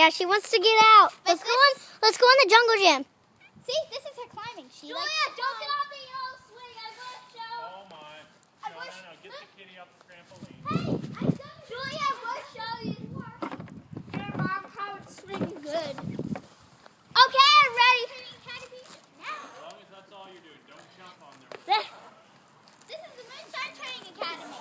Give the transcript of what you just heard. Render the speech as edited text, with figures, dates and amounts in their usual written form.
Yeah, she wants to get out. Let's go on. Let's go on the jungle gym. See, this is her climbing. Julia, don't get off the yellow swing. I will show. Oh my. No. Get the kitty off the trampoline. Hey, Julia, I will show you. Your mom how it's swinging good. Okay, I'm ready. As long as that's all you're doing, don't jump on there. This is the Moonshine Training Academy.